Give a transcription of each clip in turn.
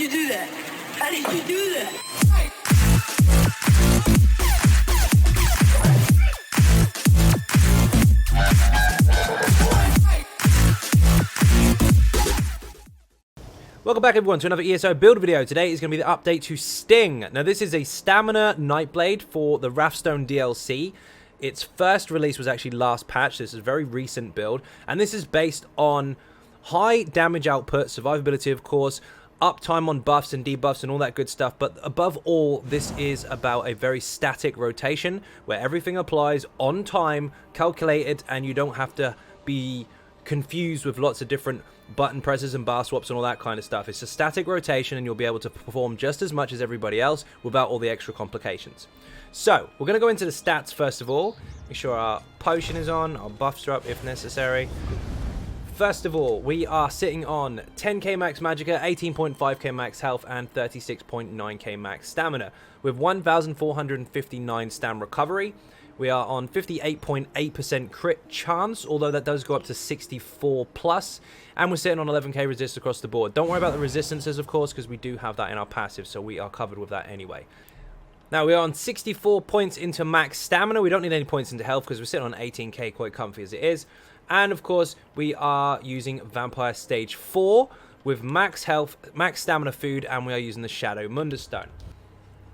you do that? How did you do that? Welcome back everyone to another ESO build video. Today is going to be the update to Sting. Now this is a stamina Nightblade for the Wrathstone DLC. Its first release was actually last patch. This is a very recent build. And this is based on high damage output, survivability of course, uptime on buffs and debuffs and all that good stuff. But above all, this is about a very static rotation where everything applies on time, calculated, and you don't have to be confused with lots of different button presses and bar swaps and all that kind of stuff. It's a static rotation and you'll be able to perform just as much as everybody else without all the extra complications. So, we're going to go into the stats first of all. Make sure our potion is on, our buffs are up if necessary. First of all, we are sitting on 10k max magicka, 18.5k max health, and 36.9k max stamina, with 1,459 stam recovery. We are on 58.8% crit chance, although that does go up to 64 plus, and we're sitting on 11k resist across the board. Don't worry about the resistances, of course, because we do have that in our passive, so we are covered with that anyway. Now, we are on 64 points into max stamina. We don't need any points into health because we're sitting on 18k quite comfy as it is. And, of course, we are using Vampire Stage 4 with max health, max stamina food, and we are using the Shadow Mundus Stone.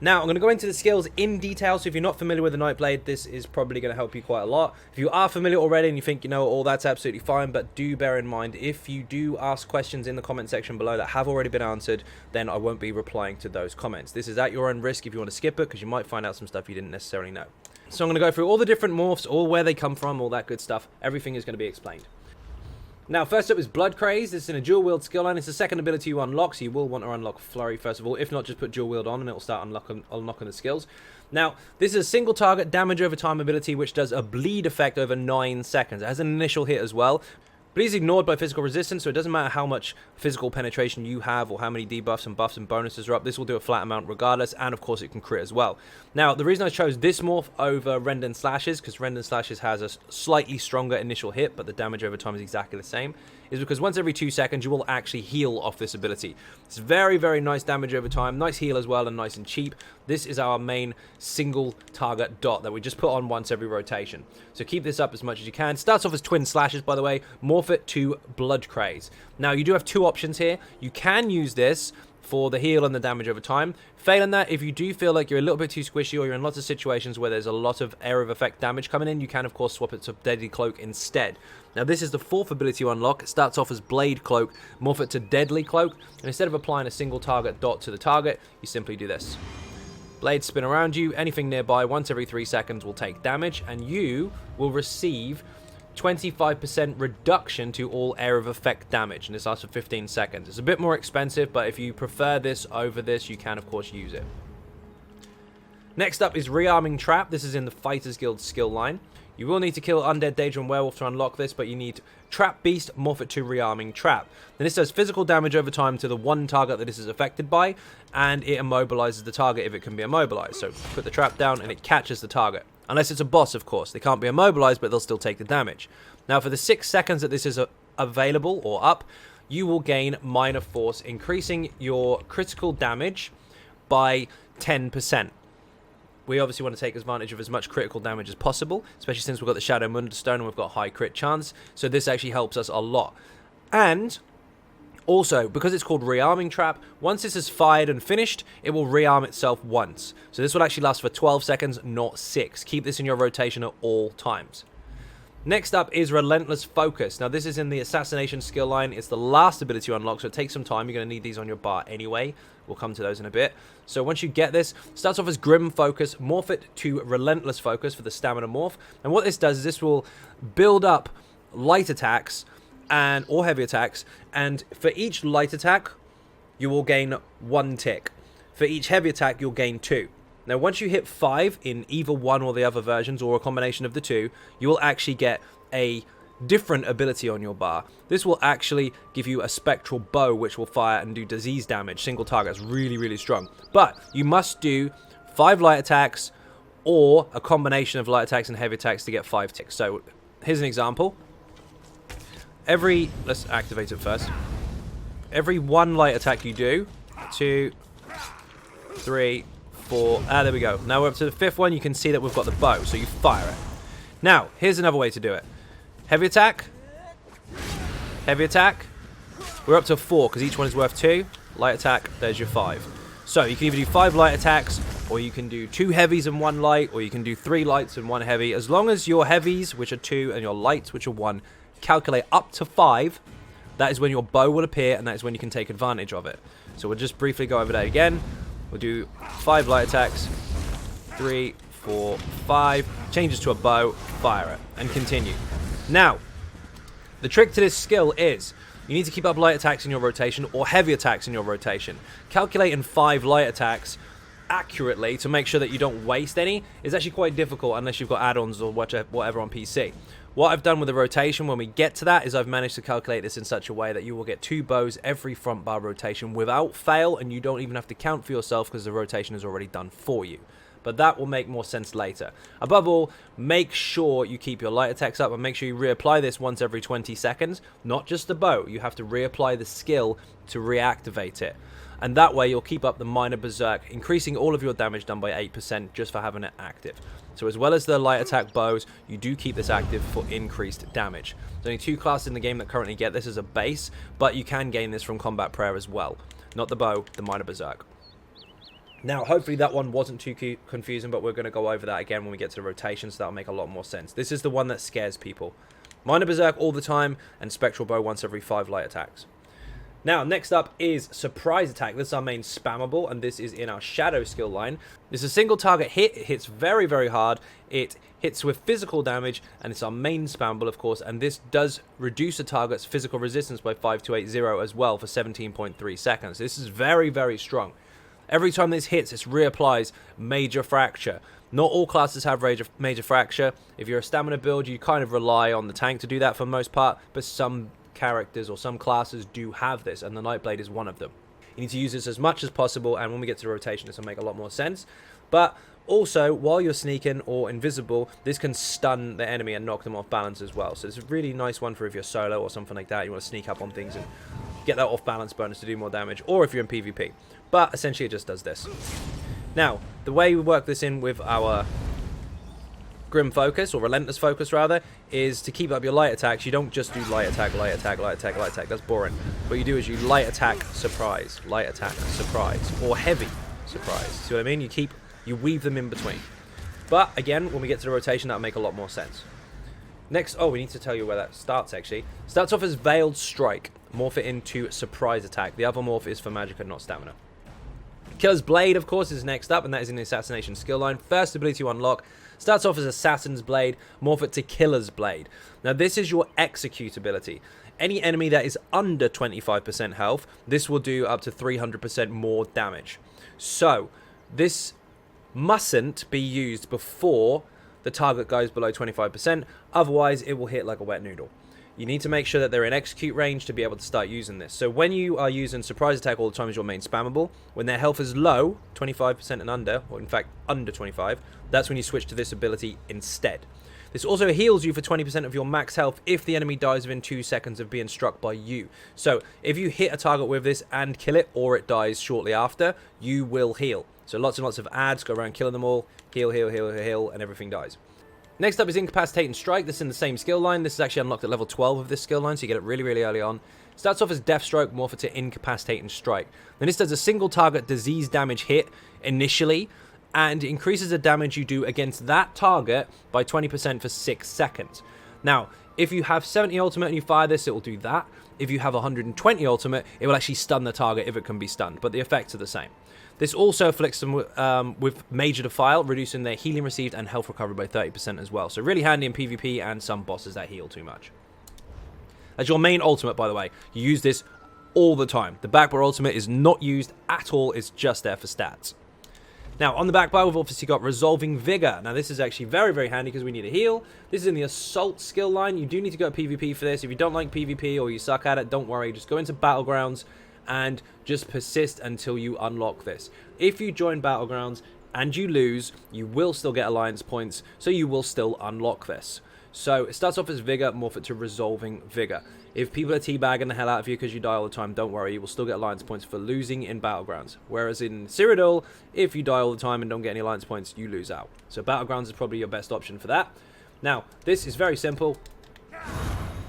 Now, I'm going to go into the skills in detail, so if you're not familiar with the Nightblade, this is probably going to help you quite a lot. If you are familiar already and you think you know it all, that's absolutely fine, but do bear in mind, if you do ask questions in the comment section below that have already been answered, then I won't be replying to those comments. This is at your own risk if you want to skip it, because you might find out some stuff you didn't necessarily know. So I'm going to go through all the different morphs, all where they come from, all that good stuff. Everything is going to be explained. Now, first up is Blood Craze. This is in a dual wield skill line. It's the second ability you unlock, so you will want to unlock Flurry first of all. If not, just put dual wield on and it will start unlocking the skills. Now, this is a single target damage over time ability which does a bleed effect over 9 seconds. It has an initial hit as well. But he's ignored by physical resistance, so it doesn't matter how much physical penetration you have or how many debuffs and buffs and bonuses are up. This will do a flat amount regardless, and of course it can crit as well. Now, the reason I chose this morph over Rend and Slashes, because Rend and Slashes has a slightly stronger initial hit, but the damage over time is exactly the same, is because once every 2 seconds you will actually heal off this ability. It's very, very nice damage over time, nice heal as well, and nice and cheap. This is our main single target dot that we just put on once every rotation. So keep this up as much as you can. Starts off as Twin Slashes, by the way. Morph it to Blood Craze. Now, you do have two options here. You can use this for the heal and the damage over time. Failing that, if you do feel like you're a little bit too squishy or you're in lots of situations where there's a lot of area of effect damage coming in, you can of course swap it to Deadly Cloak instead. Now, this is the fourth ability you unlock. It starts off as Blade Cloak, morph it to Deadly Cloak, and instead of applying a single target dot to the target, you simply do this. Blades spin around you, anything nearby once every 3 seconds will take damage, and you will receive 25% reduction to all area of effect damage, and this lasts for 15 seconds. It's a bit more expensive, but if you prefer this over this, you can of course use it. Next up is Rearming Trap. This is in the Fighters Guild skill line. You will need to kill Undead, Daedra, and Werewolf to unlock this, but you need Trap Beast, morph it to Rearming Trap. Then this does physical damage over time to the one target that this is affected by, and it immobilizes the target if it can be immobilized. So put the trap down and it catches the target. Unless it's a boss, of course. They can't be immobilized, but they'll still take the damage. Now, for the 6 seconds that this is available or up, you will gain Minor Force, increasing your critical damage by 10%. We obviously want to take advantage of as much critical damage as possible, especially since we've got the Shadow Mundus Stone and we've got high crit chance. So this actually helps us a lot. And also, because it's called Rearming Trap, once this is fired and finished, it will rearm itself once. So this will actually last for 12 seconds, not 6. Keep this in your rotation at all times. Next up is Relentless Focus. Now, this is in the Assassination skill line. It's the last ability you unlock, so it takes some time. You're going to need these on your bar anyway. We'll come to those in a bit. So once you get this, starts off as Grim Focus, morph it to Relentless Focus for the stamina morph. And what this does is this will build up light attacks or heavy attacks, and for each light attack, you will gain 1 tick. For each heavy attack, you'll gain 2. Now, once you hit 5 in either one or the other versions, or a combination of the two, you will actually get a different ability on your bar. This will actually give you a spectral bow, which will fire and do disease damage, single targets, really, really strong. But you must do 5 light attacks or a combination of light attacks and heavy attacks to get 5 ticks. So here's an example. Let's activate it first. Every 1 light attack you do, 2, 3, 4. There we go. Now we're up to the 5th one. You can see that we've got the bow, so you fire it. Now, here's another way to do it. Heavy attack. Heavy attack. We're up to 4 because each one is worth 2. Light attack, there's your 5. So you can either do 5 light attacks, or you can do 2 heavies and 1 light, or you can do 3 lights and 1 heavy. As long as your heavies, which are 2, and your lights, which are 1, calculate up to 5, that is when your bow will appear, and that is when you can take advantage of it. So we'll just briefly go over that again. We'll do 5 light attacks, 3, 4, 5, changes to a bow, fire it, and continue. Now, the trick to this skill is you need to keep up light attacks in your rotation or heavy attacks in your rotation. Calculating 5 light attacks accurately to make sure that you don't waste any is actually quite difficult unless you've got add-ons or whatever on PC. What I've done with the rotation when we get to that is I've managed to calculate this in such a way that you will get 2 bows every front bar rotation without fail, and you don't even have to count for yourself because the rotation is already done for you. But that will make more sense later. Above all, make sure you keep your light attacks up and make sure you reapply this once every 20 seconds. Not just the bow, you have to reapply the skill to reactivate it. And that way you'll keep up the minor berserk, increasing all of your damage done by 8% just for having it active. So as well as the light attack bows, you do keep this active for increased damage. There's only 2 classes in the game that currently get this as a base, but you can gain this from combat prayer as well. Not the bow, the minor berserk. Now, hopefully that one wasn't too confusing, but we're going to go over that again when we get to the rotation, so that'll make a lot more sense. This is the one that scares people. Minor berserk all the time, and spectral bow once every 5 light attacks. Now, next up is Surprise Attack. This is our main spammable, and this is in our Shadow skill line. This is a single target hit. It hits very, very hard. It hits with physical damage, and it's our main spammable, of course, and this does reduce a target's physical resistance by 5280 as well for 17.3 seconds. This is very, very strong. Every time this hits, this reapplies Major Fracture. Not all classes have Major Fracture. If you're a stamina build, you kind of rely on the tank to do that for the most part, but some characters or some classes do have this, and the Nightblade is one of them. You need to use this as much as possible, and when we get to the rotation, this will make a lot more sense. But also, while you're sneaking or invisible, this can stun the enemy and knock them off balance as well. So it's a really nice one for if you're solo or something like that. You want to sneak up on things and get that off balance bonus to do more damage, or if you're in PvP. But essentially, it just does this. Now, the way we work this in with our Grim Focus, or Relentless Focus rather, is to keep up your light attacks. You don't just do light attack, light attack, light attack, light attack. That's boring. What you do is you light attack, surprise, light attack, surprise, or heavy surprise. See what I mean? You weave them in between. But again, when we get to the rotation, that'll make a lot more sense. Next, we need to tell you where that starts actually. Starts off as Veiled Strike. Morph it into Surprise Attack. The other morph is for Magicka, not Stamina. Killer's Blade, of course, is next up, and that is in the Assassination skill line. First ability to unlock. Starts off as Assassin's Blade. Morph it to Killer's Blade. Now, this is your execute ability. Any enemy that is under 25% health, this will do up to 300% more damage. So, this mustn't be used before the target goes below 25%. Otherwise, it will hit like a wet noodle. You need to make sure that they're in execute range to be able to start using this. So when you are using Surprise Attack all the time as your main spammable, when their health is low, 25% and under, or in fact under 25, that's when you switch to this ability instead. This also heals you for 20% of your max health if the enemy dies within 2 seconds of being struck by you. So if you hit a target with this and kill it, or it dies shortly after, you will heal. So lots and lots of ads, go around killing them all, heal, heal, heal, heal, and everything dies. Next up is Incapacitating Strike. This is in the same skill line. This is actually unlocked at level 12 of this skill line, so you get it really, really early on. Starts off as Deathstroke, morph it to Incapacitating Strike. Then this does a single target disease damage hit initially, and increases the damage you do against that target by 20% for 6 seconds. Now, if you have 70 ultimate and you fire this, it will do that. If you have 120 ultimate, it will actually stun the target if it can be stunned, but the effects are the same. This also afflicts them with Major Defile, reducing their healing received and health recovery by 30% as well. So really handy in PvP and some bosses that heal too much. As your main ultimate, by the way, you use this all the time. The backbar ultimate is not used at all, it's just there for stats. Now, on the backbar, we've obviously got Resolving Vigor. Now, this is actually very, very handy because we need a heal. This is in the Assault skill line. You do need to go PvP for this. If you don't like PvP or you suck at it, don't worry. Just go into Battlegrounds and just persist until you unlock this. If you join Battlegrounds and you lose, you will still get Alliance points, so you will still unlock this. So it starts off as Vigor, morph it to Resolving Vigor. If people are teabagging the hell out of you because you die all the time, don't worry, you will still get alliance points for losing in Battlegrounds. Whereas in Cyrodiil, if you die all the time and don't get any alliance points, you lose out. So Battlegrounds is probably your best option for that. Now, this is very simple.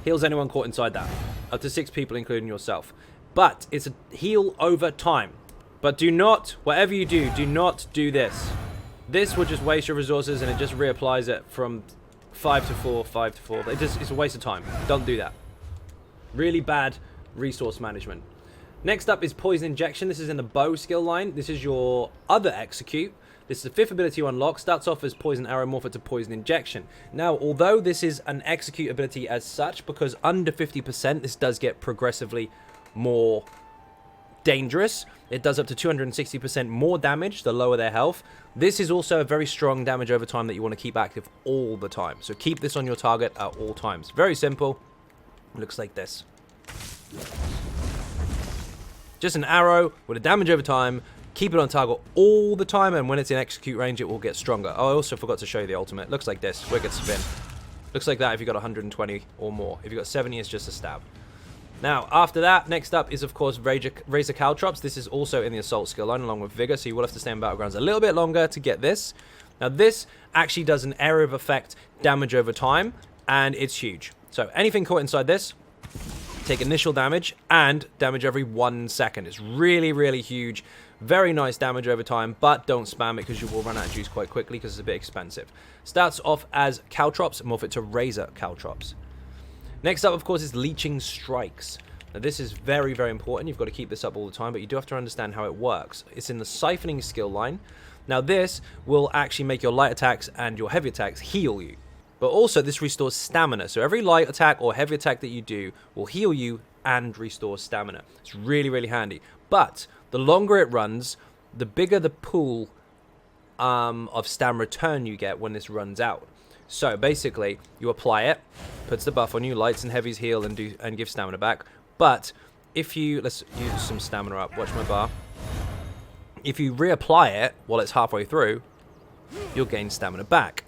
Heals anyone caught inside that. Up to 6 people, including yourself. But it's a heal over time. But do not, whatever you do, do not do this. This will just waste your resources and it just reapplies it from 5 to 4, 5 to 4. It's a waste of time. Don't do that. Really bad resource management. Next up is Poison Injection. This is in the bow skill line. This is your other execute. This is the 5th ability you unlock. Starts off as Poison Arrow, morph it to Poison Injection. Now, although this is an execute ability as such, because under 50%, this does get progressively more dangerous. It does up to 260% more damage the lower their health. This is also a very strong damage over time that you want to keep active all the time. So keep this on your target at all times. Very simple. Looks like this. Just an arrow with a damage over time. Keep it on target all the time, and when it's in execute range, it will get stronger. Oh, I also forgot to show you the ultimate. Looks like this. Wicked Spin. Looks like that if you got 120 or more. If you got 70, it's just a stab. Now, after that, next up is, of course, Razor Caltrops. This is also in the Assault skill line, along with Vigor, so you will have to stay in Battlegrounds a little bit longer to get this. Now, this actually does an area of effect damage over time, and it's huge. So anything caught inside this, take initial damage and damage every 1 second. It's really, really huge. Very nice damage over time, but don't spam it because you will run out of juice quite quickly because it's a bit expensive. Starts off as Caltrops, morph it to Razor Caltrops. Next up, of course, is Leeching Strikes. Now, this is very, very important. You've got to keep this up all the time, but you do have to understand how it works. It's in the Siphoning skill line. Now, this will actually make your light attacks and your heavy attacks heal you. But also, this restores stamina. So every light attack or heavy attack that you do will heal you and restore stamina. It's really, really handy. But the longer it runs, the bigger the pool of stam return you get when this runs out. So basically, you apply it, puts the buff on you, lights and heavies heal and give stamina back. But if you, let's use some stamina up, watch my bar. If you reapply it while it's halfway through, you'll gain stamina back.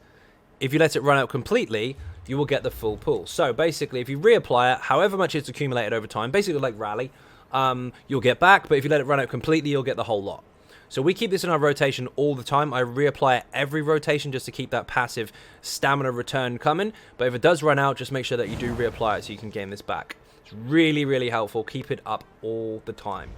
If you let it run out completely, you will get the full pool. So basically, if you reapply it, however much it's accumulated over time, basically like Rally, you'll get back. But if you let it run out completely, you'll get the whole lot. So we keep this in our rotation all the time. I reapply it every rotation just to keep that passive stamina return coming. But if it does run out, just make sure that you do reapply it so you can gain this back. It's really, really helpful. Keep it up all the time.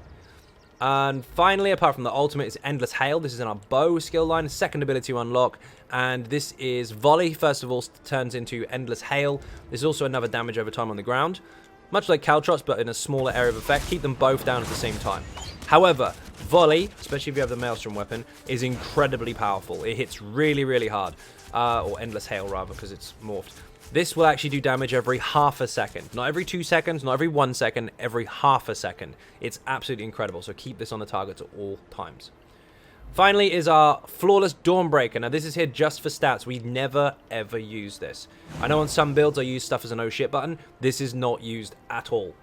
And finally, apart from the ultimate, is Endless Hail. This is in our bow skill line, second ability to unlock. And this is Volley, first of all, turns into Endless Hail. There's also another damage over time on the ground. Much like Caltrops, but in a smaller area of effect. Keep them both down at the same time. However, Volley, especially if you have the Maelstrom weapon, is incredibly powerful. It hits really, really hard. Or Endless Hail, rather, because it's morphed. This will actually do damage every half a second. Not every 2 seconds, not every 1 second, every half a second. It's absolutely incredible, so keep this on the target at all times. Finally is our Flawless Dawnbreaker. Now, this is here just for stats. We never, ever use this. I know on some builds I use stuff as an oh shit button. This is not used at all.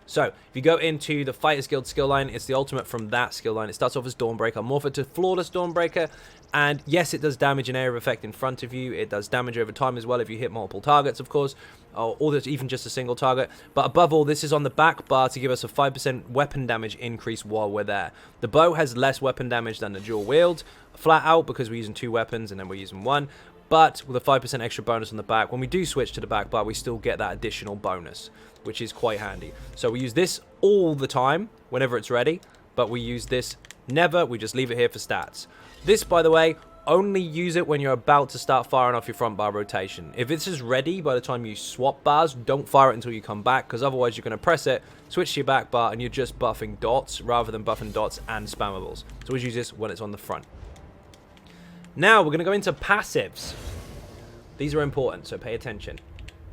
So, if you go into the Fighters Guild skill line, it's the ultimate from that skill line. It starts off as Dawnbreaker, morph it to Flawless Dawnbreaker, and yes, it does damage in area of effect in front of you. It does damage over time as well if you hit multiple targets, of course, or even just a single target. But above all, this is on the back bar to give us a 5% weapon damage increase while we're there. The bow has less weapon damage than the dual wield, flat out, because we're using 2 weapons and then we're using 1. But with a 5% extra bonus on the back, when we do switch to the back bar, we still get that additional bonus, which is quite handy. So we use this all the time, whenever it's ready, but we use this never, we just leave it here for stats. This, by the way, only use it when you're about to start firing off your front bar rotation. If this is ready by the time you swap bars, don't fire it until you come back, because otherwise you're going to press it, switch to your back bar, and you're just buffing dots rather than buffing dots and spammables. So always use this when it's on the front. Now, we're going to go into passives. These are important, so pay attention.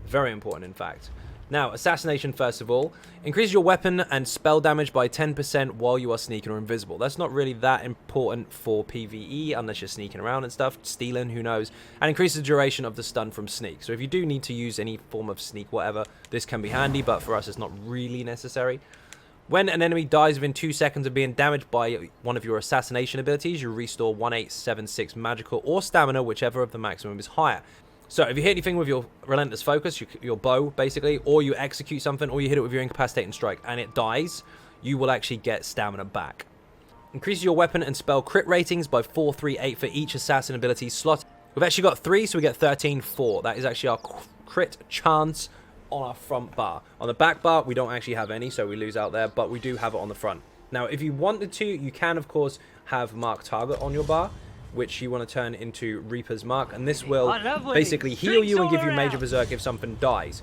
Very important, in fact. Now, Assassination, first of all. Increases your weapon and spell damage by 10% while you are sneaking or invisible. That's not really that important for PvE, unless you're sneaking around and stuff. Stealing, who knows. And increases the duration of the stun from sneak. So if you do need to use any form of sneak, whatever, this can be handy, but for us, it's not really necessary. When an enemy dies within 2 seconds of being damaged by one of your assassination abilities, you restore 1876 magical or stamina, whichever of the maximum is higher. So if you hit anything with your Relentless Focus, your bow, basically, or you execute something, or you hit it with your Incapacitating Strike, and it dies, you will actually get stamina back. Increases your weapon and spell crit ratings by 4, 3, 8 for each assassin ability slot. We've actually got 3, so we get 13, 4. That is actually our crit chance on our front bar. On the back bar, we don't actually have any, so we lose out there, but we do have it on the front. Now, if you wanted to, you can, of course, have Mark Target on your bar, which you want to turn into Reaper's Mark, and this will basically heal you and give you Major Berserk if something dies.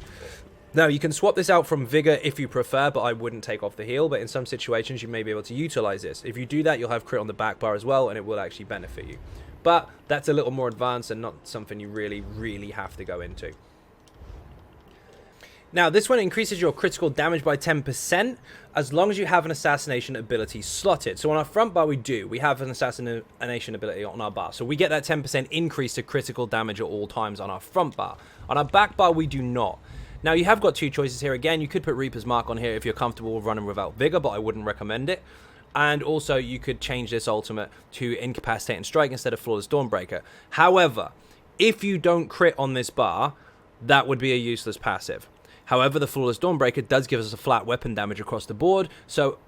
Now, you can swap this out from Vigor if you prefer, but I wouldn't take off the heal, but in some situations you may be able to utilize this. If you do that, you'll have crit on the back bar as well, and it will actually benefit you. But that's a little more advanced and not something you really have to go into. Now, this one increases your critical damage by 10% as long as you have an assassination ability slotted. So on our front bar, we have an assassination ability on our bar. So we get that 10% increase to critical damage at all times on our front bar. On our back bar, we do not. Now, you have got 2 choices here. Again, you could put Reaper's Mark on here if you're comfortable running without Vigor, but I wouldn't recommend it. And also, you could change this ultimate to Incapacitating Strike instead of Flawless Dawnbreaker. However, if you don't crit on this bar, that would be a useless passive. However, the Flawless Dawnbreaker does give us a flat weapon damage across the board. So,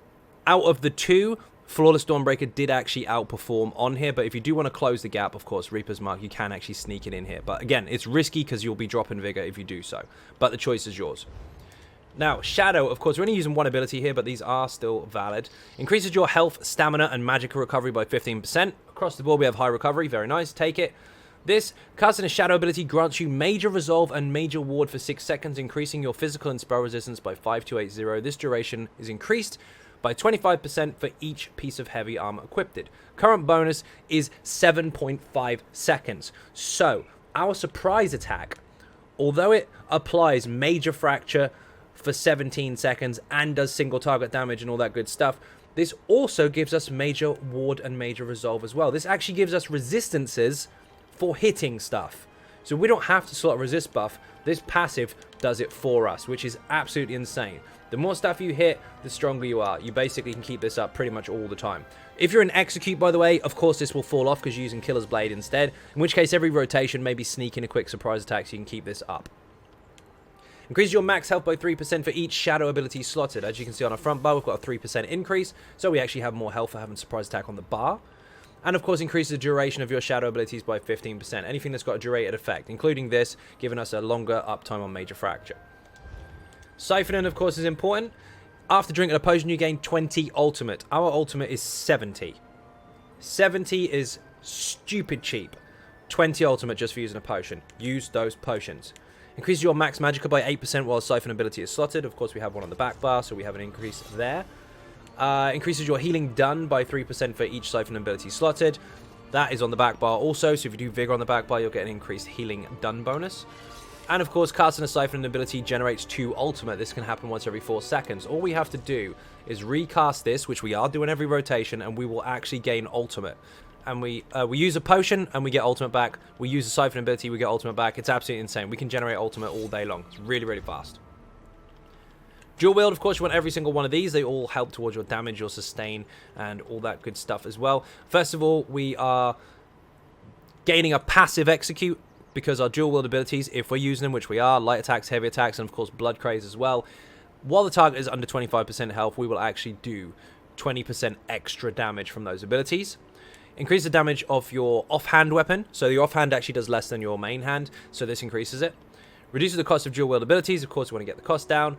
out of the 2, Flawless Dawnbreaker did actually outperform on here. But if you do want to close the gap, of course, Reaper's Mark, you can actually sneak it in here. But again, it's risky because you'll be dropping Vigor if you do so. But the choice is yours. Now, Shadow, of course, we're only using 1 ability here, but these are still valid. Increases your health, stamina, and magic recovery by 15%. Across the board, we have high recovery. Very nice. Take it. This, casting a Shadow ability, grants you Major Resolve and Major Ward for 6 seconds, increasing your physical and spell resistance by 5280. This duration is increased by 25% for each piece of heavy armor equipped. Current bonus is 7.5 seconds. So, our surprise attack, although it applies Major Fracture for 17 seconds and does single target damage and all that good stuff, this also gives us Major Ward and Major Resolve as well. This actually gives us resistances for hitting stuff. So we don't have to slot a resist buff. This passive does it for us, which is absolutely insane. The more stuff you hit, the stronger you are. You basically can keep this up pretty much all the time. If you're an Execute, by the way, of course this will fall off because you're using Killer's Blade instead, in which case every rotation maybe sneak in a quick surprise attack so you can keep this up. Increase your max health by 3% for each Shadow ability slotted. As you can see on our front bar, we've got a 3% increase, so we actually have more health for having surprise attack on the bar. And of course, increase the duration of your Shadow abilities by 15%. Anything that's got a durated effect, including this, giving us a longer uptime on Major Fracture. Siphoning, of course, is important. After drinking a potion, you gain 20 ultimate. Our ultimate is 70. 70 is stupid cheap. 20 ultimate just for using a potion. Use those potions. Increase your max magicka by 8% while Siphon ability is slotted. Of course, we have one on the back bar, so we have an increase there. Increases your healing done by 3% for each Siphon ability slotted. That is on the back bar also, so if you do Vigor on the back bar, you'll get an increased healing done bonus. And of course, casting a Siphon ability generates 2 ultimate. This can happen once every 4 seconds. All we have to do is recast this, which we are doing every rotation, and we will actually gain ultimate. And we use a potion, and we get ultimate back. We use a Siphon ability, we get ultimate back. It's absolutely insane. We can generate ultimate all day long. It's really fast. Dual wield, of course, you want every single one of these. They all help towards your damage, your sustain, and all that good stuff as well. First of all, we are gaining a passive execute because our dual wield abilities, if we're using them, which we are, light attacks, heavy attacks, and of course blood craze as well. While the target is under 25% health, we will actually do 20% extra damage from those abilities. Increase the damage of your offhand weapon. So the offhand actually does less than your main hand, so this increases it. Reduces the cost of dual wield abilities. Of course, we want to get the cost down.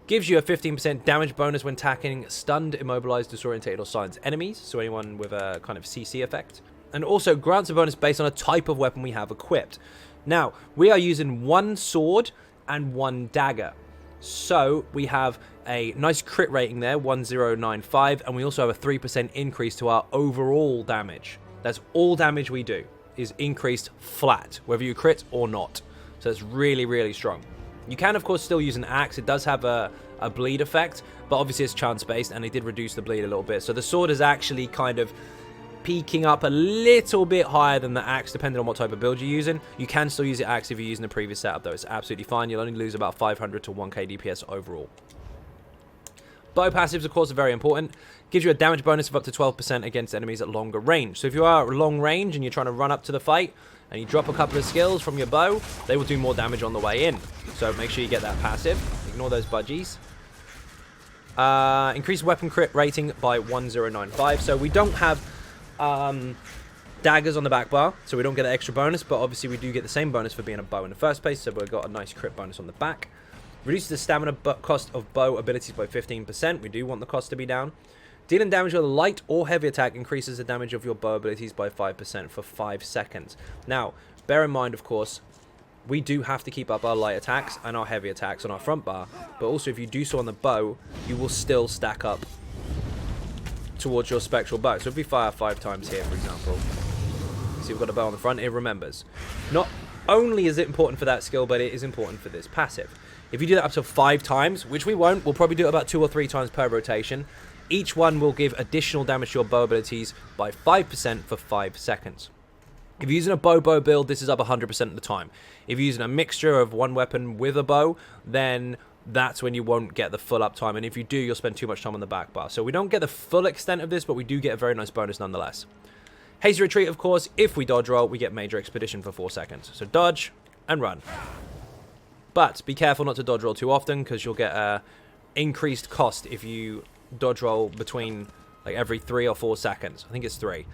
Gives you a 15% damage bonus when attacking stunned, immobilized, disorientated, or silenced enemies. So anyone with a kind of CC effect. And also grants a bonus based on a type of weapon we have equipped. Now, we are using 1 sword and 1 dagger. So we have a nice crit rating there, 1095, and we also have a 3% increase to our overall damage. That's all damage we do is increased flat, whether you crit or not. So it's really strong. You can, of course, still use an axe. It does have a bleed effect, but obviously it's chance-based, and they did reduce the bleed a little bit. So the sword is actually kind of peaking up a little bit higher than the axe, depending on what type of build you're using. You can still use the axe if you're using the previous setup, though. It's absolutely fine. You'll only lose about 500 to 1k DPS overall. Bow passives, of course, are very important. Gives you a damage bonus of up to 12% against enemies at longer range. So if you are at long range and you're trying to run up to the fight, and you drop a couple of skills from your bow, they will do more damage on the way in. So make sure you get that passive. Ignore those budgies. Increase weapon crit rating by 1095. So we don't have daggers on the back bar, so we don't get the extra bonus, but obviously we do get the same bonus for being a bow in the first place, so we've got a nice crit bonus on the back. Reduces the stamina cost of bow abilities by 15%. We do want the cost to be down. Dealing damage with a light or heavy attack increases the damage of your bow abilities by 5% for 5 seconds. Now, bear in mind, of course, we do have to keep up our light attacks and our heavy attacks on our front bar, but also if you do so on the bow, you will still stack up towards your spectral bow. So if we fire 5 times here, for example, see we've got a bow on the front, it remembers. Not only is it important for that skill, but it is important for this passive. If you do that up to 5 times, which we won't, we'll probably do it about 2 or 3 times per rotation. Each one will give additional damage to your bow abilities by 5% for 5 seconds. If you're using a bow build, this is up 100% of the time. If you're using a mixture of one weapon with a bow, then that's when you won't get the full uptime. And if you do, you'll spend too much time on the back bar. So we don't get the full extent of this, but we do get a very nice bonus nonetheless. Hasty retreat, of course, if we dodge roll, we get major expedition for 4 seconds. So dodge and run. But be careful not to dodge roll too often, because you'll get increased cost if you dodge roll between like every 3 or 4 seconds. I think it's 3.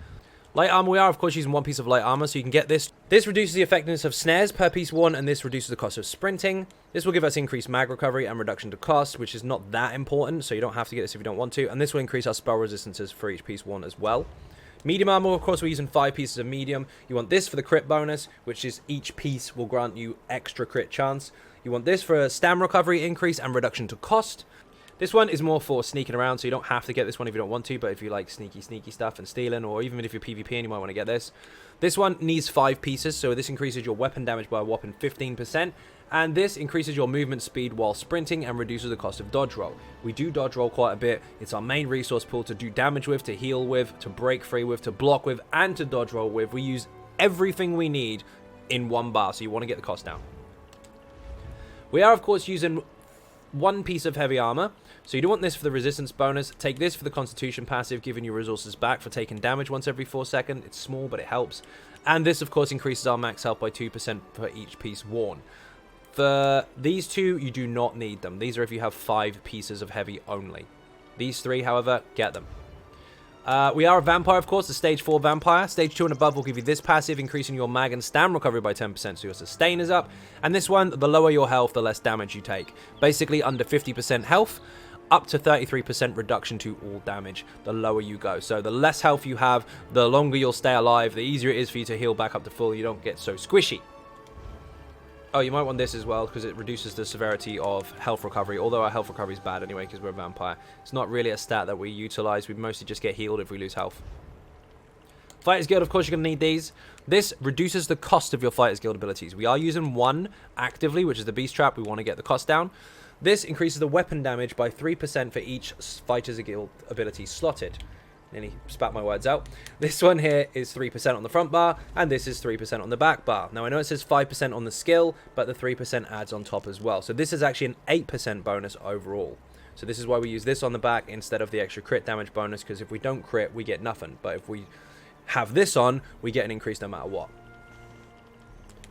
Light armor, we are of course using 1 piece of light armor, so you can get this. This reduces the effectiveness of snares per piece 1, and this reduces the cost of sprinting. This will give us increased mag recovery and reduction to cost, which is not that important, so you don't have to get this if you don't want to. And this will increase our spell resistances for each piece 1 as well. Medium armor, of course, we're using 5 pieces of medium. You want this for the crit bonus, which is each piece will grant you extra crit chance. You want this for a stam recovery increase and reduction to cost. This one is more for sneaking around, so you don't have to get this one if you don't want to, but if you like sneaky stuff and stealing, or even if you're PvPing, you might want to get this. This one needs 5 pieces, so this increases your weapon damage by a whopping 15%, and this increases your movement speed while sprinting and reduces the cost of dodge roll. We do dodge roll quite a bit. It's our main resource pool to do damage with, to heal with, to break free with, to block with, and to dodge roll with. We use everything we need in one bar, so you want to get the cost down. We are, of course, using 1 piece of heavy armor, so you don't want this for the resistance bonus. Take this for the constitution passive, giving you resources back for taking damage once every 4 seconds. It's small, but it helps. And this, of course, increases our max health by 2% for each piece worn. For these 2, you do not need them. These are if you have 5 pieces of heavy only. These 3, however, get them. We are a vampire, of course, a stage 4 vampire. Stage 2 and above will give you this passive, increasing your mag and stam recovery by 10%, so your sustain is up. And this one, the lower your health, the less damage you take. Basically, under 50% health, up to 33% reduction to all damage, the lower you go. So the less health you have, the longer you'll stay alive, the easier it is for you to heal back up to full. You don't get so squishy. Oh, you might want this as well, because it reduces the severity of health recovery, although our health recovery is bad anyway, because we're a vampire. It's not really a stat that we utilize. We mostly just get healed if we lose health. Fighter's Guild, of course, you're going to need these. This reduces the cost of your Fighter's Guild abilities. We are using 1 actively, which is the Beast Trap. We want to get the cost down. This increases the weapon damage by 3% for each Fighter's Guild ability slotted. Nearly spat my words out. This one here is 3% on the front bar, and this is 3% on the back bar. Now, I know it says 5% on the skill, but the 3% adds on top as well. So this is actually an 8% bonus overall. So this is why we use this on the back instead of the extra crit damage bonus, because if we don't crit, we get nothing. But if we have this on, we get an increase no matter what.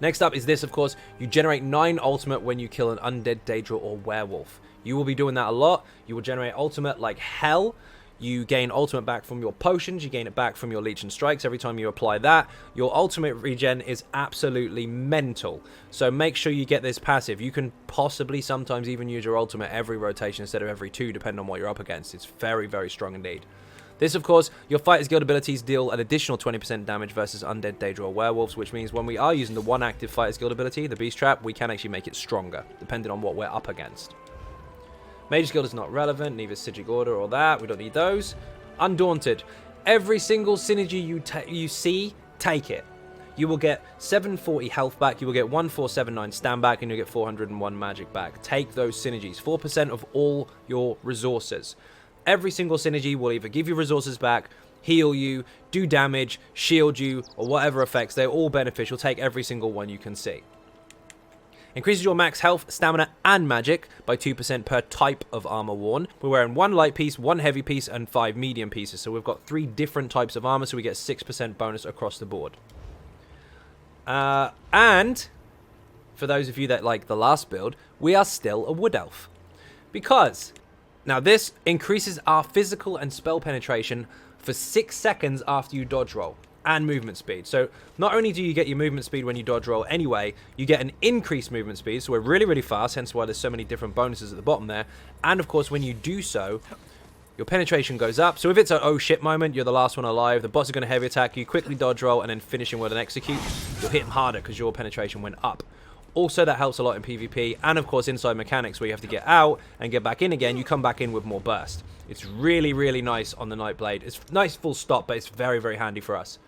Next up is this, of course. You generate 9 ultimate when you kill an undead, Daedra, or werewolf. You will be doing that a lot. You will generate ultimate like hell. You gain ultimate back from your potions. You gain it back from your leech and strikes every time you apply that. Your ultimate regen is absolutely mental. So make sure you get this passive. You can possibly sometimes even use your ultimate every rotation instead of every 2, depending on what you're up against. It's very, very strong indeed. This, of course, your Fighter's Guild abilities deal an additional 20% damage versus undead, Daedra, or werewolves, which means when we are using the 1 active Fighter's Guild ability, the Beast Trap, we can actually make it stronger, depending on what we're up against. Mage's Guild is not relevant, neither is Sigic Order or that. We don't need those. Undaunted. Every single synergy you see, take it. You will get 740 health back, you will get 1479 stam back, and you'll get 401 magic back. Take those synergies. 4% of all your resources. Every single synergy will either give you resources back, heal you, do damage, shield you, or whatever effects. They're all beneficial. Take every single one you can see. Increases your max health, stamina, and magic by 2% per type of armor worn. We're wearing 1 light piece, 1 heavy piece, and 5 medium pieces. So we've got 3 different types of armor, so we get 6% bonus across the board. And for those of you that like the last build, we are still a Wood Elf. Because now this increases our physical and spell penetration for 6 seconds after you dodge roll. And movement speed. So not only do you get your movement speed when you dodge roll anyway, you get an increased movement speed, so we're really, really fast, hence why there's so many different bonuses at the bottom there. And of course, when you do so, your penetration goes up. So if it's an oh shit moment, you're the last one alive, the boss is going to heavy attack you, quickly dodge roll, and then finish him with an execute, you'll hit him harder because your penetration went up. Also, that helps a lot in PvP, and of course inside mechanics where you have to get out and get back in again, you come back in with more burst. It's really, really nice on the Nightblade. It's nice full stop, but it's very, very handy for us.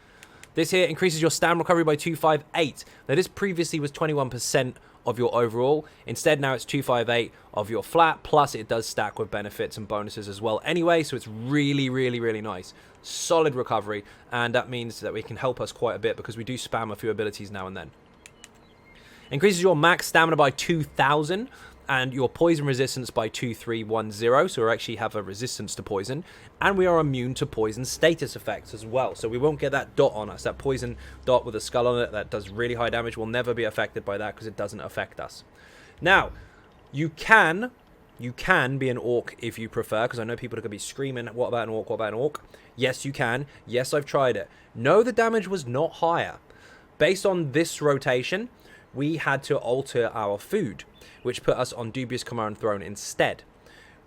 This here increases your stamina recovery by 258. Now this previously was 21% of your overall. Instead now it's 258 of your flat, plus it does stack with benefits and bonuses as well anyway, so it's really, really, really nice. Solid recovery, and that means that it can help us quite a bit because we do spam a few abilities now and then. Increases your max stamina by 2,000 and your poison resistance by 2310, so we actually have a resistance to poison, and we are immune to poison status effects as well, so we won't get that dot on us. That poison dot with a skull on it that does really high damage will never be affected by that because it doesn't affect us. Now, you can be an orc if you prefer, because I know people are going to be screaming, what about an orc, what about an orc? Yes, you can. Yes, I've tried it. No, the damage was not higher. Based on this rotation, we had to alter our food, which put us on Dubious Command Throne instead.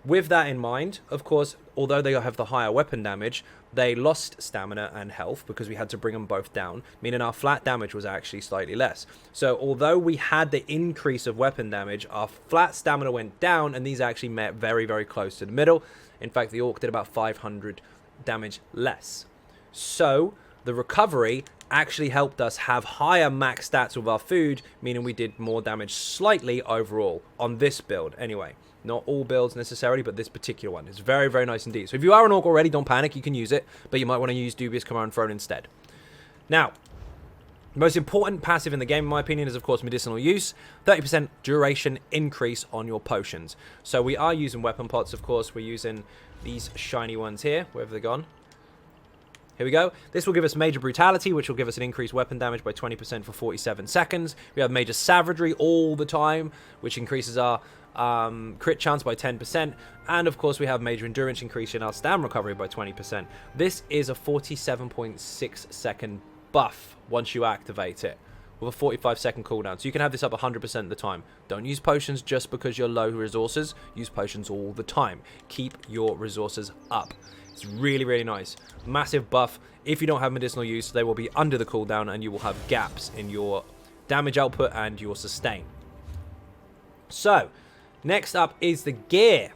With that in mind, of course, although they have the higher weapon damage, they lost stamina and health because we had to bring them both down, meaning our flat damage was actually slightly less. So although we had the increase of weapon damage, our flat stamina went down, and these actually met very, very close to the middle. In fact, the orc did about 500 damage less. So the recovery actually helped us have higher max stats with our food, meaning we did more damage slightly overall on this build anyway. Not all builds necessarily, but this particular one is very, very nice indeed. So if you are an orc already, don't panic, you can use it, but you might want to use Dubious Command Throne instead. Now, the most important passive in the game, in my opinion, is of course medicinal use. 30% duration increase on your potions. So we are using weapon pots, of course. We're using these shiny ones here, wherever they're gone. Here we go. This will give us Major Brutality, which will give us an increased weapon damage by 20% for 47 seconds. We have Major Savagery all the time, which increases our crit chance by 10%. And of course, we have Major Endurance, increasing our stamina recovery by 20%. This is a 47.6 second buff once you activate it, with a 45-second cooldown. So you can have this up 100% of the time. Don't use potions just because you're low resources. Use potions all the time. Keep your resources up. It's really, really nice. Massive buff. If you don't have medicinal use, they will be under the cooldown and you will have gaps in your damage output and your sustain. So, next up is the gear.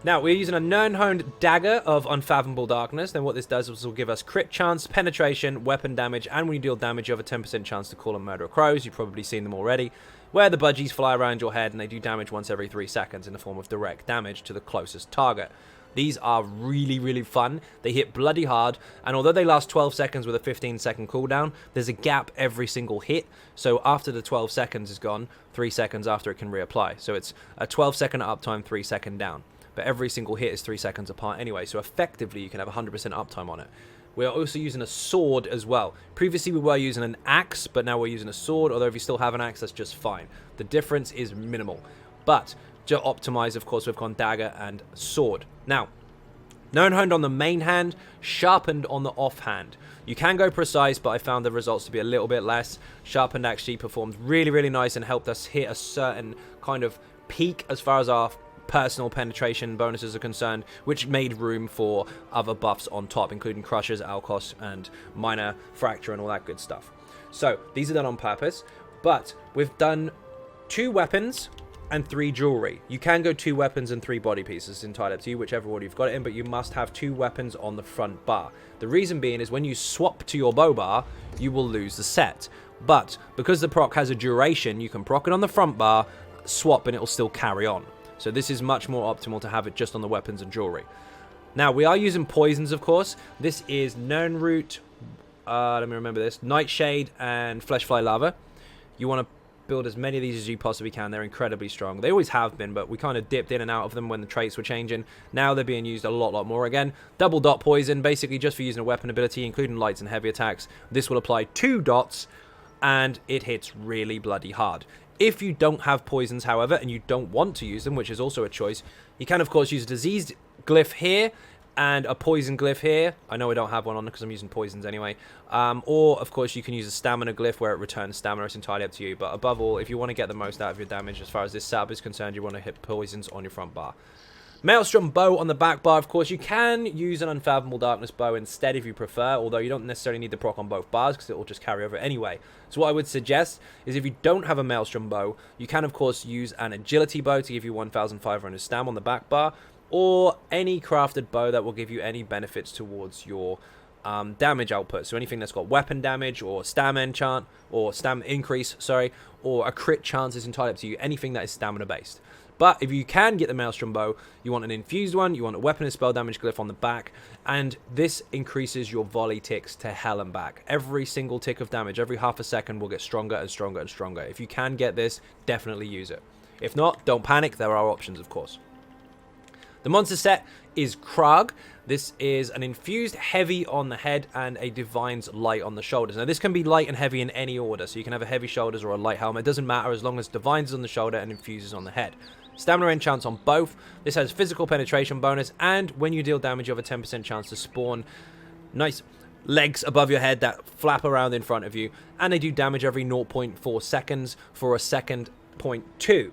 Now, we're using a Nirnhoned Dagger of Unfathomable Darkness. Then what this does is will give us crit chance, penetration, weapon damage, and when you deal damage, you have a 10% chance to call and murder crows. You've probably seen them already, where the budgies fly around your head and they do damage once every 3 seconds in the form of direct damage to the closest target. These are really, really fun. They hit bloody hard, and although they last 12 seconds with a 15-second cooldown, there's a gap every single hit. So after the 12 seconds is gone, 3 seconds after it can reapply. So it's a 12-second uptime, 3-second down. But every single hit is 3 seconds apart anyway, so effectively you can have 100% uptime on it. We are also using a sword as well. Previously we were using an axe, but now we're using a sword, although if you still have an axe, that's just fine. The difference is minimal. But to optimize, of course, we've gone dagger and sword. Now, Nirnhoned on the main hand, sharpened on the off hand. You can go precise, but I found the results to be a little bit less. Sharpened actually performed really, really nice and helped us hit a certain kind of peak as far as our personal penetration bonuses are concerned, which made room for other buffs on top, including Crushers, Alkos, and Minor Fracture and all that good stuff. So, these are done on purpose, but we've done 2 weapons and 3 jewelry. You can go 2 weapons and 3 body pieces. It's entirely up to you, whichever order you've got it in, but you must have 2 weapons on the front bar. The reason being is when you swap to your bow bar, you will lose the set. But because the proc has a duration, you can proc it on the front bar, swap, and it will still carry on. So this is much more optimal to have it just on the weapons and jewelry. Now, we are using poisons, of course. This is Nirnroot, let me remember this, Nightshade, and Fleshfly Lava. You want to build as many of these as you possibly can. They're incredibly strong. They always have been, but we kind of dipped in and out of them when the traits were changing. Now they're being used a lot more again. Double dot poison, basically just for using a weapon ability, including lights and heavy attacks. This will apply 2 dots, and it hits really bloody hard. If you don't have poisons, however, and you don't want to use them, which is also a choice, you can, of course, use a diseased glyph here and a poison glyph here. I know I don't have one on because I'm using poisons anyway. Or, of course, you can use a stamina glyph where it returns stamina. It's entirely up to you. But above all, if you want to get the most out of your damage, as far as this setup is concerned, you want to hit poisons on your front bar. Maelstrom bow on the back bar, of course. You can use an Unfathomable Darkness bow instead if you prefer, although you don't necessarily need the proc on both bars because it will just carry over anyway. So what I would suggest is if you don't have a Maelstrom bow, you can, of course, use an Agility bow to give you 1,500 stam on the back bar, or any crafted bow that will give you any benefits towards your damage output. So anything that's got weapon damage or stam enchant or stam increase, sorry, or a crit chance is entirely up to you. Anything that is stamina based. But if you can get the Maelstrom bow, you want an infused one, you want a weapon and spell damage glyph on the back, and this increases your volley ticks to hell and back. Every single tick of damage, every half a second, will get stronger and stronger and stronger. If you can get this, definitely use it. If not, don't panic, there are options, of course. The monster set is Krag. This is an infused heavy on the head and a Divine's light on the shoulders. Now, this can be light and heavy in any order, so you can have a heavy shoulders or a light helmet. It doesn't matter as long as Divine's on the shoulder and infuses on the head. Stamina enchants on both. This has physical penetration bonus, and when you deal damage, you have a 10% chance to spawn nice legs above your head that flap around in front of you, and they do damage every 0.4 seconds for a second 0.2.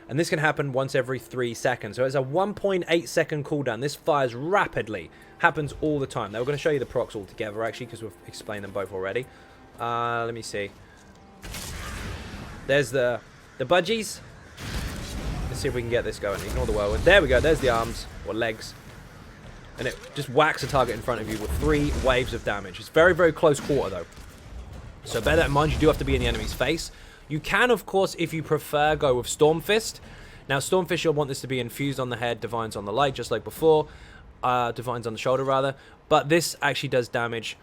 And this can happen once every 3 seconds. So it's a 1.8 second cooldown. This fires rapidly. Happens all the time. Now we're going to show you the procs all together, actually, because we've explained them both already. Let me see. There's the budgies. Let's see if we can get this going. Ignore the whirlwind. There we go. There's the arms, or legs. And it just whacks a target in front of you with 3 waves of damage. It's very, very close quarter, though. So bear that in mind. You do have to be in the enemy's face. You can, of course, if you prefer, go with Stormfist. Now, Stormfist, you'll want this to be infused on the head, Divines on the light, just like before. Divines on the shoulder, rather. But this actually does damage.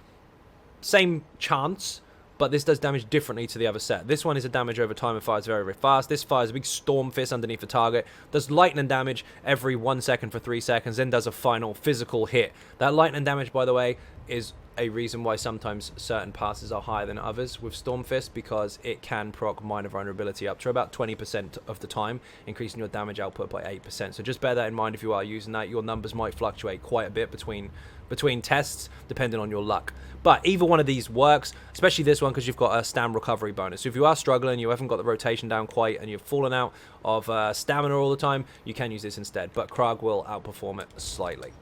Same chance, but this does damage differently to the other set. This one is a damage over time and fires very, very fast. This fires a big Stormfist underneath the target. Does lightning damage every 1 second for 3 seconds, then does a final physical hit. That lightning damage, by the way, is a reason why sometimes certain passes are higher than others with Stormfist, because it can proc minor vulnerability up to about 20% of the time, increasing your damage output by 8%. So just bear that in mind if you are using that. Your numbers might fluctuate quite a bit between tests, depending on your luck. But either one of these works, especially this one, because you've got a stam recovery bonus. So if you are struggling, you haven't got the rotation down quite, and you've fallen out of stamina all the time, you can use this instead. But Krag will outperform it slightly.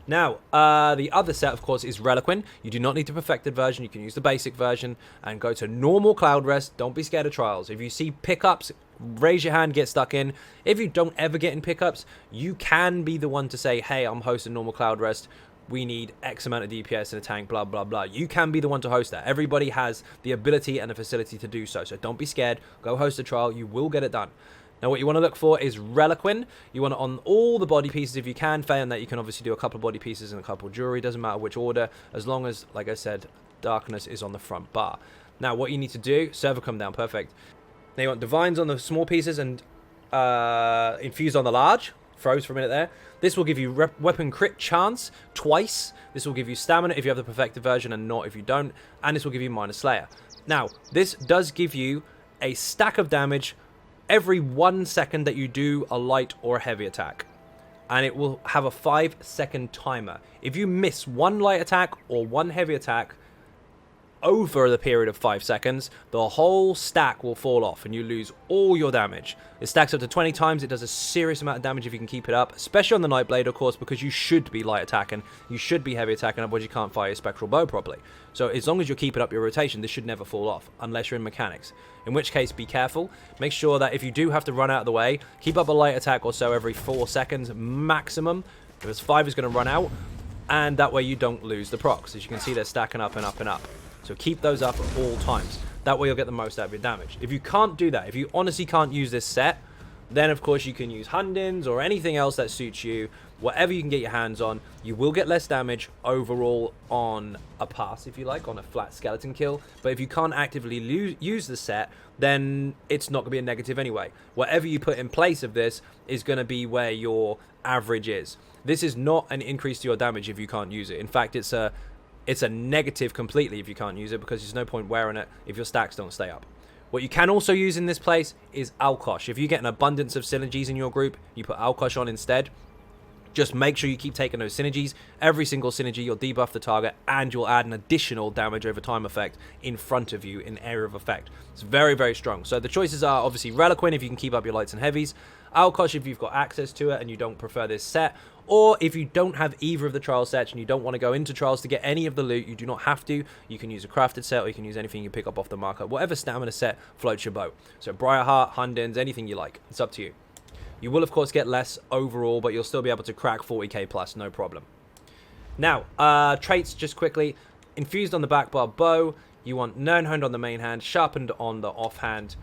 Now, the other set, of course, is Reliquin. You do not need the perfected version. You can use the basic version and go to normal Cloud Rest. Don't be scared of trials. If you see pickups, raise your hand, get stuck in. If you don't ever get in pickups, you can be the one to say, hey, I'm hosting normal Cloud Rest. We need X amount of DPS in a tank, blah, blah, blah. You can be the one to host that. Everybody has the ability and the facility to do so. So don't be scared. Go host a trial. You will get it done. Now, what you want to look for is Reliquin. You want it on all the body pieces if you can. Failing that, you can obviously do a couple of body pieces and a couple of jewelry. Doesn't matter which order, as long as, like I said, darkness is on the front bar. Now, what you need to do, server come down, perfect. Now, you want Divines on the small pieces and Infused on the large. Froze for a minute there. This will give you weapon crit chance twice. This will give you stamina if you have the perfected version and not if you don't. And this will give you minor slayer. Now, this does give you a stack of damage every 1 second that you do a light or a heavy attack, and it will have a 5-second timer. If you miss 1 light attack or 1 heavy attack over the period of 5 seconds, the whole stack will fall off and you lose all your damage. It stacks up to 20 times. It does a serious amount of damage if you can keep it up, especially on the Nightblade, of course, because you should be light attacking, you should be heavy attacking, otherwise you can't fire your spectral bow properly. So as long as you're keeping up your rotation, this should never fall off, unless you're in mechanics. In which case, be careful. Make sure that if you do have to run out of the way, keep up a light attack or so every 4 seconds maximum, because 5 is going to run out, and that way you don't lose the procs. As you can see, they're stacking up and up and up. So keep those up at all times. That way you'll get the most out of your damage. If you can't do that, if you honestly can't use this set, then of course you can use Hundins or anything else that suits you. Whatever you can get your hands on, you will get less damage overall on a pass, if you like, on a flat skeleton kill. But if you can't actively use the set, then it's not going to be a negative anyway. Whatever you put in place of this is going to be where your average is. This is not an increase to your damage if you can't use it. In fact, it's a negative completely if you can't use it, because there's no point wearing it if your stacks don't stay up. What you can also use in this place is Alkosh. If you get an abundance of synergies in your group, you put Alkosh on instead. Just make sure you keep taking those synergies. Every single synergy, you'll debuff the target, and you'll add an additional damage over time effect in front of you in area of effect. It's very, very strong. So the choices are obviously Reliquin if you can keep up your lights and heavies, Alkosh if you've got access to it and you don't prefer this set, or if you don't have either of the trial sets and you don't want to go into trials to get any of the loot, you do not have to. You can use a crafted set, or you can use anything you pick up off the market. Whatever stamina set floats your boat. So Briarheart, Hundins, anything you like. It's up to you. You will, of course, get less overall, but you'll still be able to crack 40k plus, no problem. Now, traits, just quickly. Infused on the back bar bow. You want Nirnhund on the main hand, Sharpened on the offhand.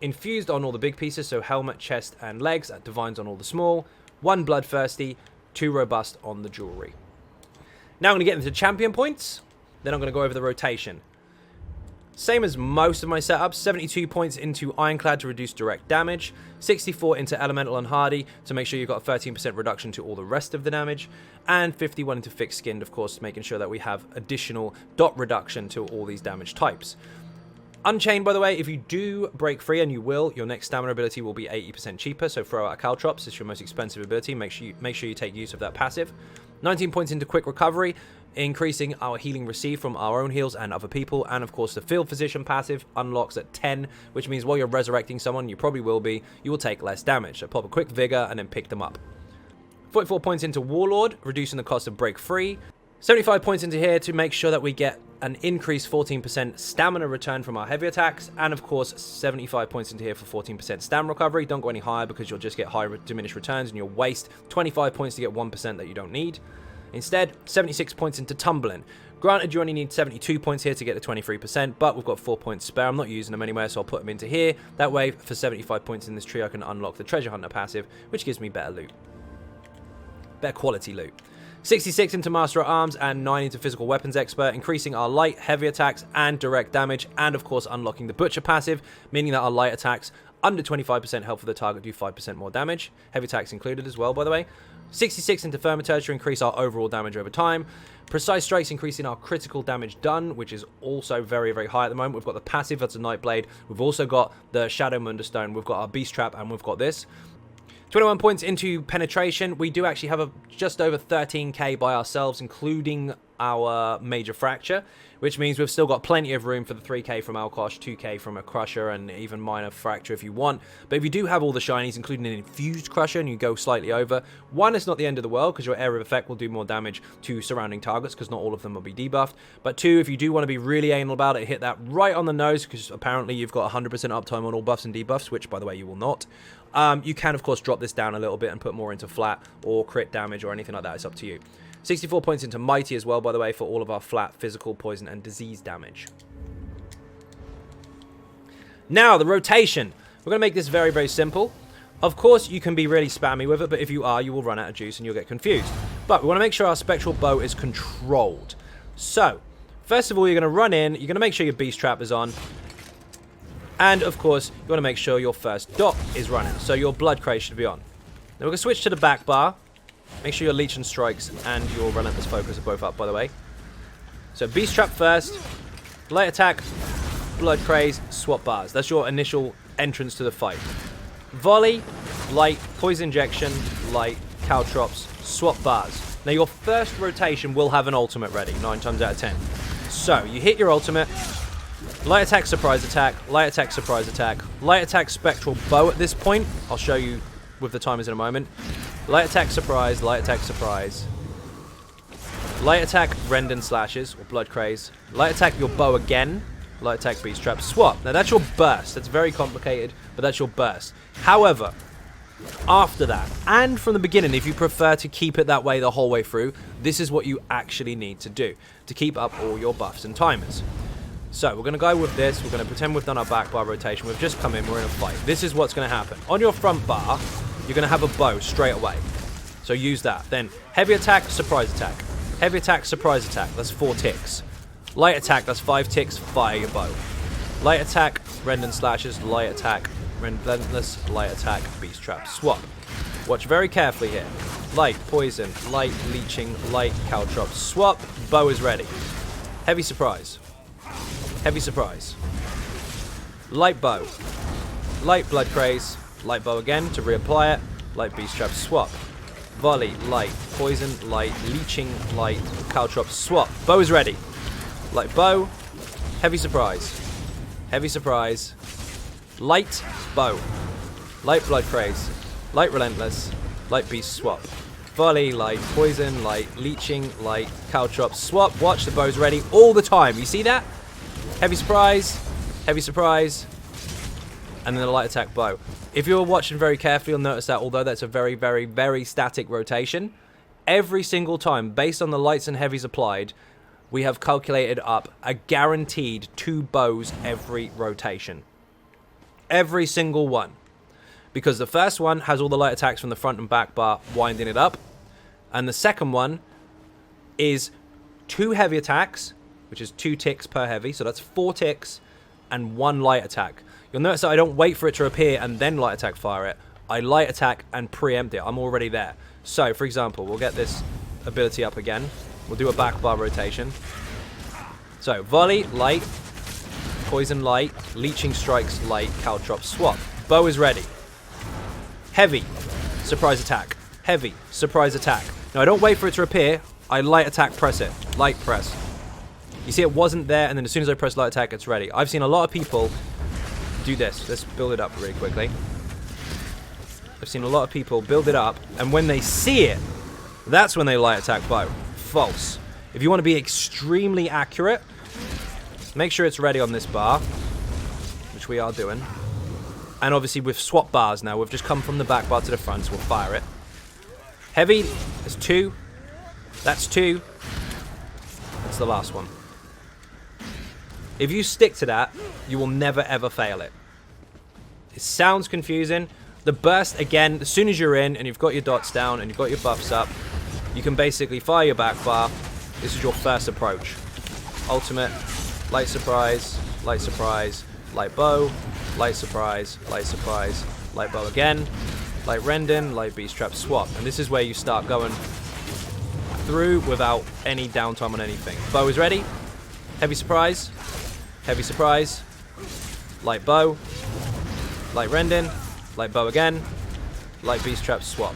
Infused on all the big pieces, so helmet, chest, and legs. Divines on all the small. 1 Bloodthirsty, 2 Robust on the jewelry. Now I'm going to get into champion points. Then I'm going to go over the rotation. Same as most of my setups, 72 points into Ironclad to reduce direct damage, 64 into Elemental and Hardy to make sure you've got a 13% reduction to all the rest of the damage, and 51 into Thick Skinned, of course, making sure that we have additional dot reduction to all these damage types. Unchained, by the way, if you do break free, and you will, your next stamina ability will be 80% cheaper, so throw out Caltrops. It's your most expensive ability. Make sure you take use of that passive. 19 points into Quick Recovery, increasing our healing received from our own heals and other people. And of course, the Field Physician passive unlocks at 10, which means while you're resurrecting someone, you probably will be, you will take less damage. So pop a quick Vigor and then pick them up. 44 points into Warlord, reducing the cost of break free. 75 points into here to make sure that we get an increased 14% stamina return from our heavy attacks, and of course 75 points into here for 14% stam recovery. Don't go any higher because you'll just get high diminished returns and you'll waste 25 points to get 1% that you don't need. Instead, 76 points into Tumbling. Granted, you only need 72 points here to get to 23%, but we've got 4 points spare. I'm not using them anywhere, so I'll put them into here. That way, for 75 points in this tree, I can unlock the Treasure Hunter passive, which gives me better loot. Better quality loot. 66 into Master at Arms and 9 into Physical Weapons Expert, increasing our light, heavy attacks, and direct damage, and of course unlocking the Butcher passive, meaning that our light attacks under 25% health for the target do 5% more damage. Heavy attacks included as well, by the way. 66 into Thaumaturge to increase our overall damage over time. Precise Strikes increasing our critical damage done, which is also very, very high at the moment. We've got the passive, that's a Nightblade. We've also got the Shadow Munderstone. We've got our Beast Trap, and we've got this. 21 points into Penetration. We do actually have just over 13k by ourselves, including our Major Fracture, which means we've still got plenty of room for the 3k from Alkosh, 2k from a Crusher, and even Minor Fracture if you want. But if you do have all the shinies, including an Infused Crusher, and you go slightly over, one, it's not the end of the world, because your area of effect will do more damage to surrounding targets, because not all of them will be debuffed. But two, if you do want to be really anal about it, hit that right on the nose, because apparently you've got 100% uptime on all buffs and debuffs, which, by the way, you will not. You can, of course, drop this down a little bit and put more into flat or crit damage or anything like that. It's up to you. 64 points into Mighty as well, by the way, for all of our flat physical, poison, and disease damage. Now, the rotation. We're going to make this very, very simple. Of course, you can be really spammy with it, but if you are, you will run out of juice and you'll get confused. But we want to make sure our Spectral Bow is controlled. So, first of all, you're going to run in. You're going to make sure your Beast Trap is on. And, of course, you want to make sure your first dot is running. So your Blood Craze should be on. Then we're going to switch to the back bar. Make sure your Leech and Strikes and your Relentless Focus are both up, by the way. So Beast Trap first. Light Attack, Blood Craze, swap bars. That's your initial entrance to the fight. Volley, light, Poison Injection, light, Caltrops, swap bars. Now your first rotation will have an ultimate ready, 9 times out of 10. So you hit your ultimate. Light Attack, Surprise Attack, Light Attack, Surprise Attack, Light Attack, Spectral Bow at this point. I'll show you with the timers in a moment. Light Attack, Surprise, Light Attack, Surprise. Light Attack, Rend and Slashes, or Blood Craze. Light Attack, your bow again. Light Attack, Beast Trap, swap. Now that's your burst. That's very complicated, but that's your burst. However, after that, and from the beginning, if you prefer to keep it that way the whole way through, this is what you actually need to do to keep up all your buffs and timers. So we're going to go with this. We're going to pretend we've done our back bar rotation. We've just come in. We're in a fight. This is what's going to happen. On your front bar, you're going to have a bow straight away. So use that. Then heavy attack, surprise attack. Heavy attack, surprise attack. That's 4 ticks. Light attack, that's 5 ticks. Fire your bow. Light attack, rend and slashes. Light attack, relentless. Light attack, beast trap. Swap. Watch very carefully here. Light, poison. Light, leeching. Light, caltrop. Swap. Bow is ready. Heavy surprise. Heavy surprise. Light bow. Light blood craze. Light bow again to reapply it. Light beast trap. Swap. Volley. Light. Poison. Light. Leeching. Light. Caltrop. Swap. Bow is ready. Light bow. Heavy surprise. Heavy surprise. Light bow. Light blood craze. Light relentless. Light beast swap. Volley. Light. Poison. Light. Leeching. Light. Caltrop. Swap. Watch, the bow's ready all the time. You see that? Heavy surprise. Heavy surprise. And then a light attack bow. If you're watching very carefully, you'll notice that although that's a very, very, very static rotation, every single time, based on the lights and heavies applied, we have calculated up a guaranteed 2 bows every rotation. Every single one. Because the first one has all the light attacks from the front and back bar winding it up. And the second one is 2 heavy attacks, which is 2 ticks per heavy. So that's 4 ticks and 1 light attack. You'll notice that I don't wait for it to appear and then light attack fire it. I light attack and preempt it. I'm already there. So, for example, we'll get this ability up again. We'll do a back bar rotation. So, volley, light, poison, light, leeching strikes, light, caltrop, swap. Bow is ready. Heavy, surprise attack. Heavy, surprise attack. Now, I don't wait for it to appear. I light attack press it. Light press. You see it wasn't there, and then as soon as I press light attack, it's ready. I've seen a lot of people do this. Let's build it up really quickly. I've seen a lot of people build it up, and when they see it, that's when they light attack bow. False. If you want to be extremely accurate, make sure it's ready on this bar, which we are doing. And obviously we've swapped bars now. We've just come from the back bar to the front, so we'll fire it. Heavy, there's 2. That's 2. That's the last one. If you stick to that, you will never ever fail it. It sounds confusing. The burst, again, as soon as you're in and you've got your dots down and you've got your buffs up, you can basically fire your back bar. This is your first approach. Ultimate, light surprise, light bow, light surprise, light bow again, light rending, light beast trap, swap. And this is where you start going through without any downtime on anything. Bow is ready. Heavy surprise, light bow, light rending, light bow again, light beast trap, swap.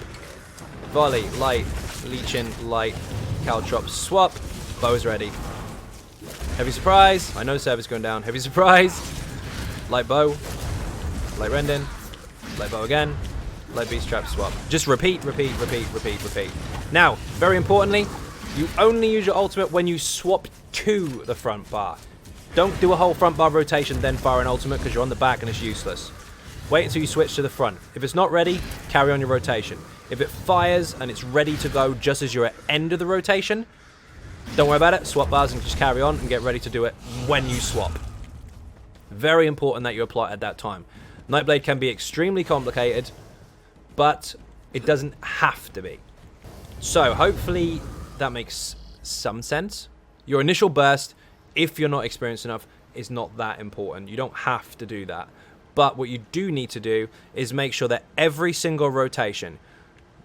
Volley, light, leeching, light, caltrop, swap. Bow is ready. Heavy surprise. I know server's going down. Heavy surprise. Light bow, light rending, light bow again, light beast trap, swap. Just repeat. Now, very importantly, you only use your ultimate when you swap to the front bar. Don't do a whole front bar rotation, then fire an ultimate because you're on the back and it's useless. Wait until you switch to the front. If it's not ready, carry on your rotation. If it fires and it's ready to go just as you're at end of the rotation, don't worry about it. Swap bars and just carry on and get ready to do it when you swap. Very important that you apply it at that time. Nightblade can be extremely complicated, but it doesn't have to be. So hopefully that makes some sense. Your initial burst, if you're not experienced enough, is not that important. You don't have to do that. But what you do need to do is make sure that every single rotation,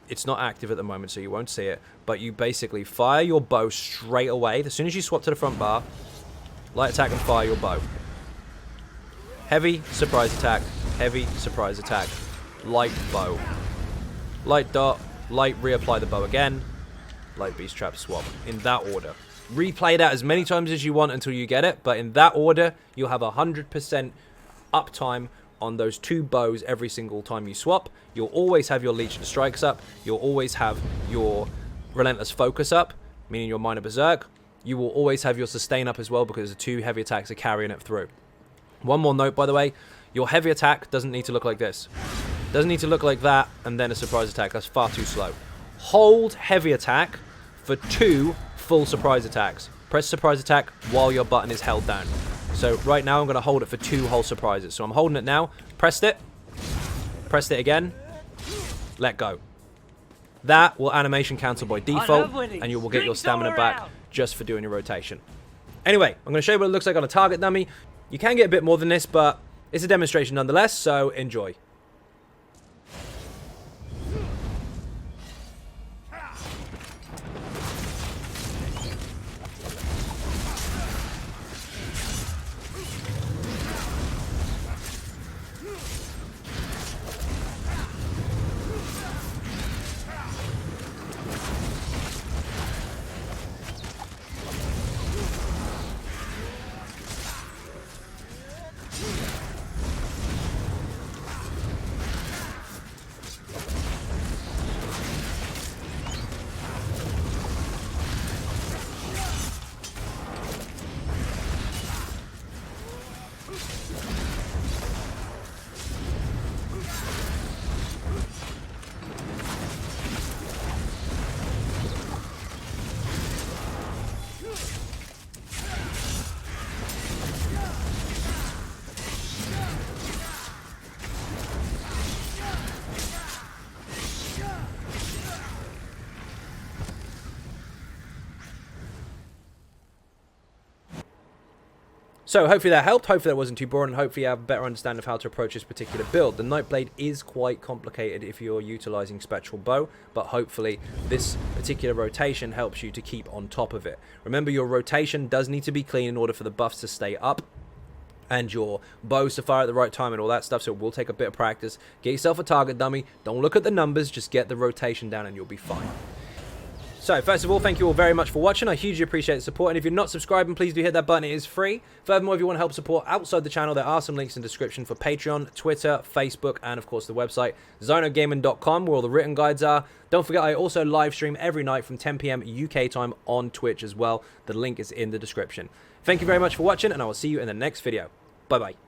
it's not active at the moment, so you won't see it, but you basically fire your bow straight away. As soon as you swap to the front bar, light attack and fire your bow. Heavy surprise attack, light bow. Light dot, light reapply the bow again, light beast trap, swap. In that order. Replay that as many times as you want until you get it, but in that order, you'll have 100% uptime on those 2 bows every single time you swap. You'll always have your leech and strikes up. You'll always have your relentless focus up, meaning your minor berserk. You will always have your sustain up as well because the 2 heavy attacks are carrying it through. One more note, by the way, your heavy attack doesn't need to look like this. Doesn't need to look like that and then a surprise attack. That's far too slow. Hold heavy attack for 2 full surprise attacks. Press surprise attack while your button is held down. So right now I'm going to hold it for 2 whole surprises. So I'm holding it now. Pressed it again, let go. That will animation cancel by default, and you will get your stamina back just for doing your rotation. Anyway, I'm going to show you what it looks like on a target dummy. You can get a bit more than this, but it's a demonstration nonetheless, so enjoy. So hopefully that helped, hopefully that wasn't too boring, and hopefully you have a better understanding of how to approach this particular build. The Nightblade is quite complicated if you're utilizing Spectral Bow, but hopefully this particular rotation helps you to keep on top of it. Remember, your rotation does need to be clean in order for the buffs to stay up, and your bows to fire at the right time and all that stuff, so it will take a bit of practice. Get yourself a target dummy, don't look at the numbers, just get the rotation down and you'll be fine. So, first of all, thank you all very much for watching. I hugely appreciate the support, and if you're not subscribing, please do hit that button. It is free. Furthermore, if you want to help support outside the channel, there are some links in the description for Patreon, Twitter, Facebook, and of course the website, XynodeGaming.com, where all the written guides are. Don't forget, I also live stream every night from 10 PM UK time on Twitch as well. The link is in the description. Thank you very much for watching, and I will see you in the next video. Bye-bye.